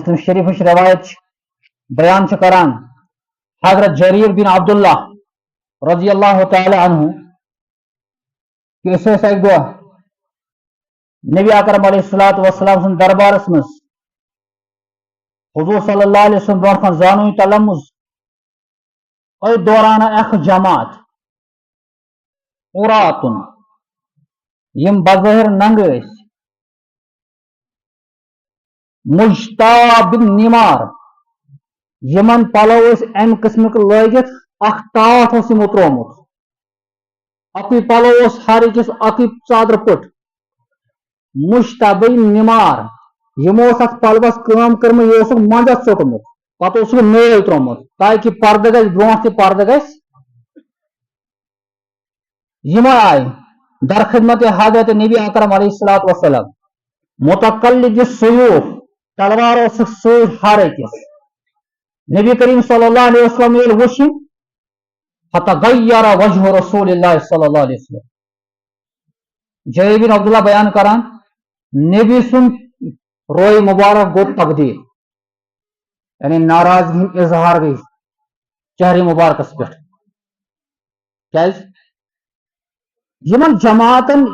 مسلم شریف روایت بیان کران حضرت جریر بن عبداللہ رضی اللہ تعالی عنہ کہ اس ایک دعا نبی اکرم علیہ الصلوۃ والسلام سن دربارس مز حضور صلی اللہ علیہ وسلم برکن زانوی تلمز اور دوران اخ جماعت اوراتن یم بظاہر ننگ مجتاب نمار یمن پلو ام قسمک لگت اخ ٹاٹ یمو ترومت اکی پلو ہر أکس اکی چادر پٹ مشتب نمار یمو ات پلوس کام کرم یہ منجس ژوٹمت پتہ میل ترومت تاکہ پردہ گژھِ برونٹھ تہ پردہ گژھِ یم آئی در خدمت حضرت نبی اکرم علیہ الصلوۃ والسلام متقلد السیوف تلوار سۭتۍ ہر أکس نبی کریم صلی اللہ علیہ وسلم یل وچھ فتغیر وجہ رسول اللہ صلی اللہ علیہ وسلم جریر بن عبداللہ بیان کران نبی سن روئے مبارک گو تبدیل یعنی ناراضگی ہند اظہار گئی چہرے مبارکس پہ یمن جماعتن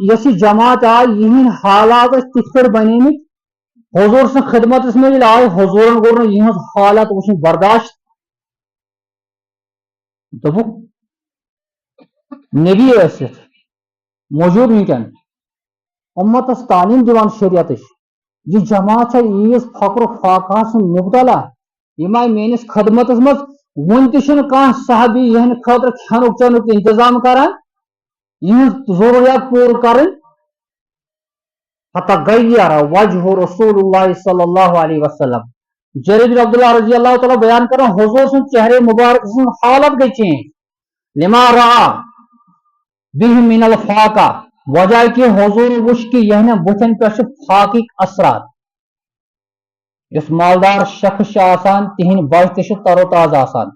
یس جماعت آئی یہ حالات تک پہ بنیمت حضور سن خدمت میں آئے حضور کور یہ حالات وچن برداشت دبک نبی ٲسِتھ موجود ونکن امتس تعلیم دیوان شریعت یہ جماعت عیز فقر فاقہ سن مبتلا یم آئی میس خدمت مز ون تہ صحابی یہ خاطر کھینک چنک انتظام کران یہ ضروریات پور کرن فتغیر وجہ رسول اللہ صلی اللہ علیہ وسلم جریر بن عبداللہ رضی اللہ تعالیٰ بیان کران حضور سن چہرے مبارک سن حالت گئی چینج لما رعا بہ من الفاقہ وجہ کہ حضور وچھ کہ یہ بتن پہ فاقک اثرات اس مالدار شخص تہند بچ تہ تر و تازہ آسان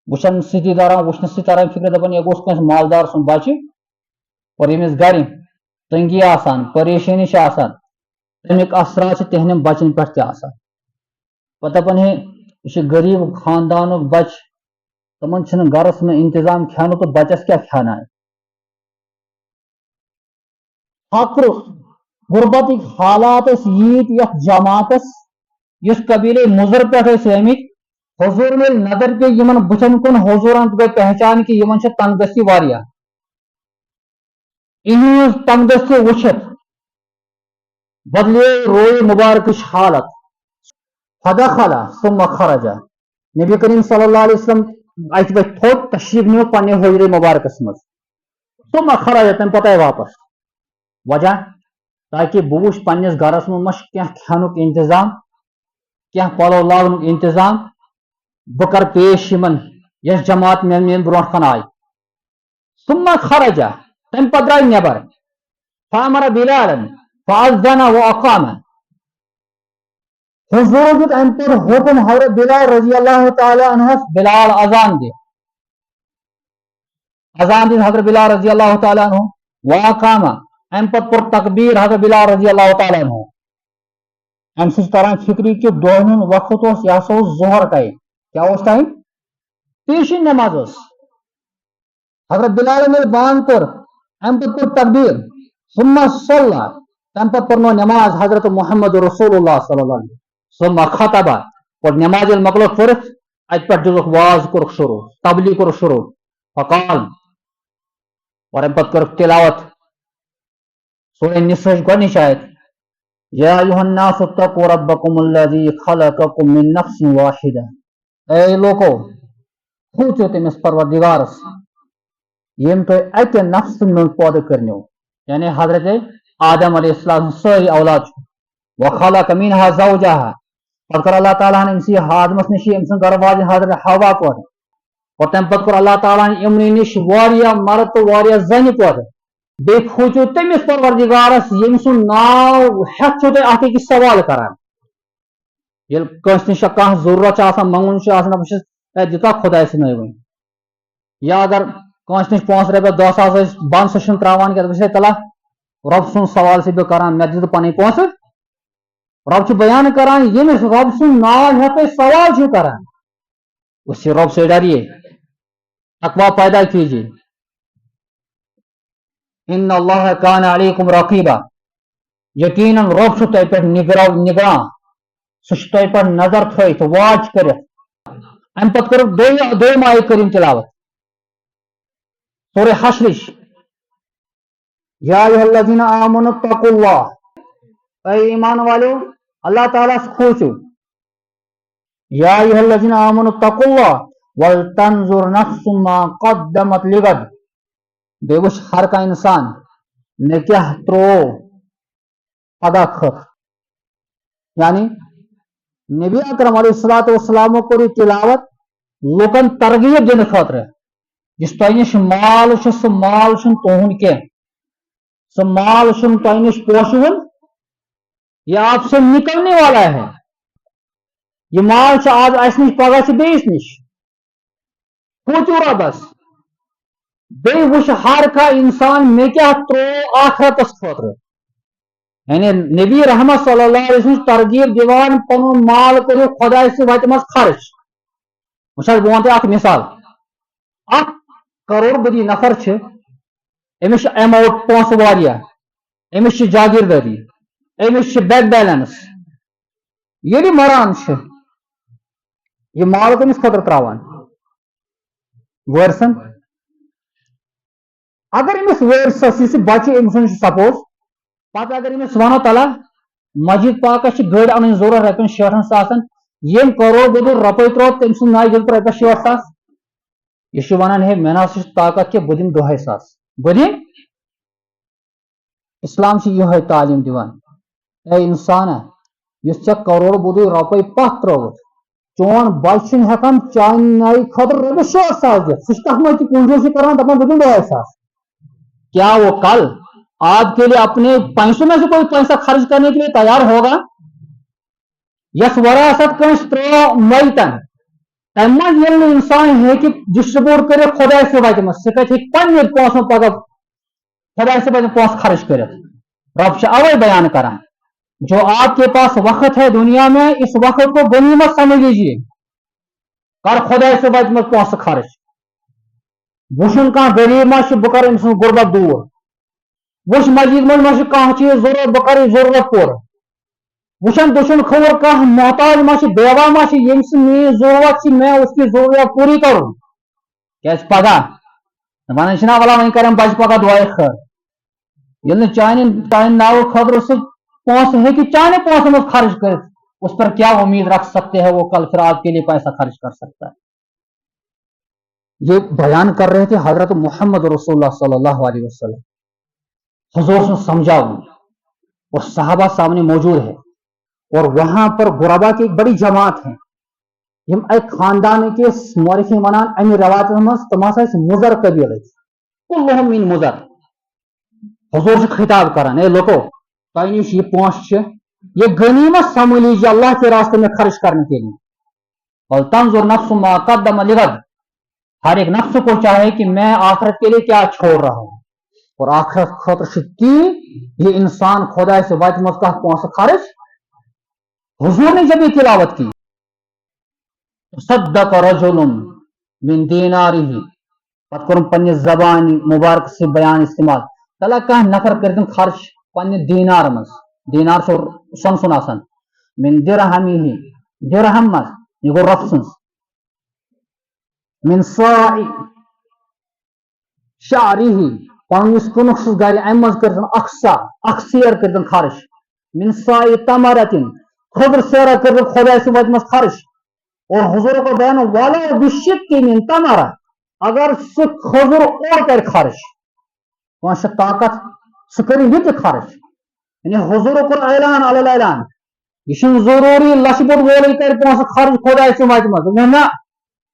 وچن ستی دران وچن سی تران فکر دپان یہ گوس کس مالدار سن بچہ اور یمس گر تنگی آسان پریشانی آسان تمیک اثرات تہندین بچن پہ تہ آسان پتہ دپان ہے یہ غریب خاندان بچ تمن چھن گرس میں انتظام کھانا تو بچس کیا کھانا ہے فقر غربت حالات یت یت جماعتس اس قبیلے مضر پہ آمت حضور میں نظر پہ یمن بچن کن حضورن گئی پہچان کہ یمن تنگ دستی واریاہ یہ تنگ دستی وچھت بدلے روئے مبارک حالت فدخل ثم خرج نبی کریم صلی اللہ علیہ وسلم ات پہ تھوٹ تشریف نیو پنہ حجر مبارکس مز ثم خرج تم پتہ واپس وجہ تاکہ بہ وچھ پنس گرس مز کیا کھانک انتظام کیا پلو لاگنک انتظام بہ کر پیش یمن یس جماعت میان برونٹ کن آئی ثم خرج تم پتہ درائے نبر فامر بلالا فاذن واقام حضور دیت ام پر حکم حضرت بلال رضی اللہ تعالی عنہ بلال اذان دے حضرت بلال رضی اللہ تعالی عنہ واقام ام پر تکبیر حضرت بلال رضی اللہ تعالی عنہ ام سے تران فکری کہ دونوں وقت اس یا سو ظہر ٹائم کیا اس ٹائم پیشی نماز اس حضرت بلال نے بان پر ام پر تکبیر ثم صلی تم پتہ پرنو نماز حضرت محمد رسول اللہ صلی اللہ علیہ وسلم ثم خطبہ اور نماز المقلو فرق ات پہ دلک واز کور شروع تبلیغ کور شروع فقال اور ام پتہ کر تلاوت سورہ نساء گۄڈنِچ آیت یا ایھا الناس اتقوا ربکم الذی خلقکم من نفس واحدہ اے لوکو کھوژو تمس پروردگارس یم تو اکہ نفس من پودٕ کرنو یعنی حضرت آدم علیہ السلام ساری اولاد وخلق منها زوجها پتہ کر اللہ تعالیٰ نے امسی آدمس نش امسن گھر واجن حضرت حوا پودٕ اور تم پتہ کر اللہ تعالیٰ نے امنی نش واریاہ مرد تو واریہ زنہِ پودٕ بیٚیہِ کھوژو تمس پروردگارس یم سن ناو ہیتھ چھو تُہۍ اتھ أکِس سوال کران یل کٲنٛسہِ نش کانٛہہ ضروٗرت چھِ آسان منٛگُن چھُ آسان بہٕ چھُس دِتا خۄداے سٕنٛدۍ وۄنۍ یا اگر کٲنٛسہِ نش 5 رۄپیہِ 10 ساس ٲسۍ بنٛد سُہ چھُنہٕ تراوان کینٛہہ بہٕ چھُس تلا رۄب سُنٛد سوال چھُس بہٕ کران مےٚ دِژٕ پنٕنۍ پونٛسہٕ رب بیان کران یمس رب سن ناو ہے سوال کران اس رب سے ڈریے تقوی پیدا کیجیے ان اللہ کان علیکم رقیبا یقیناً رب تہ پہ نگراں سہ تہ پہ نظر تھت واچ کرت ام پتہ کر دوم آیت کریم تلاوت سورہ حشرش یا ایھا الذین آمنوا اتقوا اللہ اے ایمان والو اللہ تعالیٰ سے کھوچو یا ایھا الذین آمنوا اتقوا اللہ ولتنظر نفس ما قدمت لغد بے وچ ہر کا انسان نے کیا ترو ادا خط یعنی نبی اکرم علیہ الصلوۃ والسلام کو تلاوت لوکن ترغیب دن خاطر جس تہ نش مال سہ مال تہن کی سہ مال تہ نش پوشون یہ آپ سے نکلنے والا ہے یہ مال آج اس نش پگہ بیس نش پوچو ربس بے وش ہر کا انسان میں کیا ترو آخرتس خاطر یعنی نبی رحمت صلی اللہ علیہ وسلم ترغیب دیوان پن مال کرو خدا سے وتہ مز خرچ وچھا بہ ون اخ مثال اخ کروڑ بدی نفر امس اماؤنٹ پونس واریا امس جاگیرداری امس بینک بیلنس یہ مران یہ مال کمس خاطر تراوان وارسن اگر امس وارسس بچہ امس سپوز پتہ اگر امس ونو تلا مسجد پاکس گاڑی ان ضرورت رپین 60 ساسن یم کروڑ بدل رپے ترو تم سن نائی دل رپیس 60 ساس یہ ونان ہے مے نا طاقت کہ بہ دم 2.5 ساس بہ دم اسلام یہ تعلیم دیوان اے انسان اس ژے کروڑ بدل رپے پتھ تروت چون بچہ ہکان چان نائی خاطر رپیس 60 ساس دت سہ مجھ کنجوسی کران دپان بہ دم 2.5 ساس کیا وہ کل آج کے لیے اپنے پیسوں میں سے کوئی پیسہ خرچ کرنے کے لیے تیار ہوگا یس وراثت کنس ترو میتن تمہ یل انسان ہے کہ ڈسٹریبیوٹ کرے خدا سے وتہ مز سہ کتہ پنہ پونسوں پگہ خدا سے وتہ پونس خرچ کرت رب سے اوے بیان کران جو آپ کے پاس وقت ہے دنیا میں اس وقت کو غنیمت سمجھ لیجیے کر خدا سے وتہ مز پونس خرچ وشن کان غریب ما بہ کر ام سن غربت دور وش مسجد من کھانا چیز ضرورت بہ کر ضرورت پور وشن دشن خبر کھانا محتاج ما بیوا ما یم سے میری ضرورت میں اس کی ضرورت پوری کروں کیا پگہ ونان ولا ون کرم بچہ پگہ دعائے خیر یل چانہ ناو خاطر سہ پونس ہے چانے پونسوں میں خرچ کر اس پر کیا امید رکھ سکتے ہیں وہ کل پھر آپ کے لیے پیسہ خرچ کر سکتا ہے یہ بیان کر رہے تھے حضرت محمد رسول اللہ صلی اللہ علیہ وسلم حضور سے سمجھاؤ اور صحابہ سامنے موجود ہے اور وہاں پر غربا کی ایک بڑی جماعت ہے یم ایک خاندان کے مورخین ونان امی روایت مز تم ہسا مضر قبیل کلہم من مضر حضور سے خطاب کران اے لوگو تہ نش یہ پونس یہ غنیمت سمجھ لیجیے اللہ کے راستے میں خرچ کرنے کے لیے اور تنظر نفس ما قدم لغد ہر ایک نفس کو چاہے کہ میں آخرت کے لیے کیا چھوڑ رہا ہوں اور آخرت خاطر کی یہ انسان خدا سے وتہ مز کت پونس خرچ حضور نے جب یہ تلاوت کی صدق رجل من دینارہ پتہ کرم پنہ زبان مبارک سے بیان استعمال تلا کان نفر کردن خرچ پنہ دینار مز دینار سن سن آسان من درہمہ درہم مز یہ گو رف سنس من صاع شعرہ پنس کنک گھر ام مز کردن اخ سیر کردن خرچ من صاع تمرتن خضر سیرہ کردن خدا سے وتہ مز خرچ اور حضور کو بیان والا بشک من تمرہ اگر سہ خضر اور کر خرچ وہاں طاقت سہ کر یہ خرچ یعنی حضور کو اعلان علی اعلان یہ ضروری لچھ بڑ وول کر پونس خرچ خدا سے وتہ مز نہ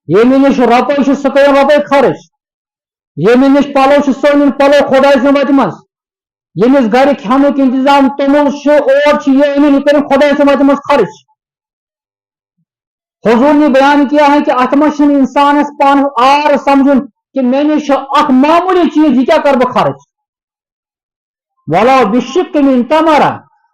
یہ نش رپے سہ کر رپے خرچ یہ نش پلو سن پلو خدا سے وتہ مز یمس گھر کھانک انتظام تومل اور یہ کر خدا سے وتہ مز خرچ حضور نے بیان کیا ہے کہ ات مز انسان پان آر سمجھن کہ میں نش اخ معمولی چیز یہ کیا کر بہ خرچ ولا بشک من تمرہ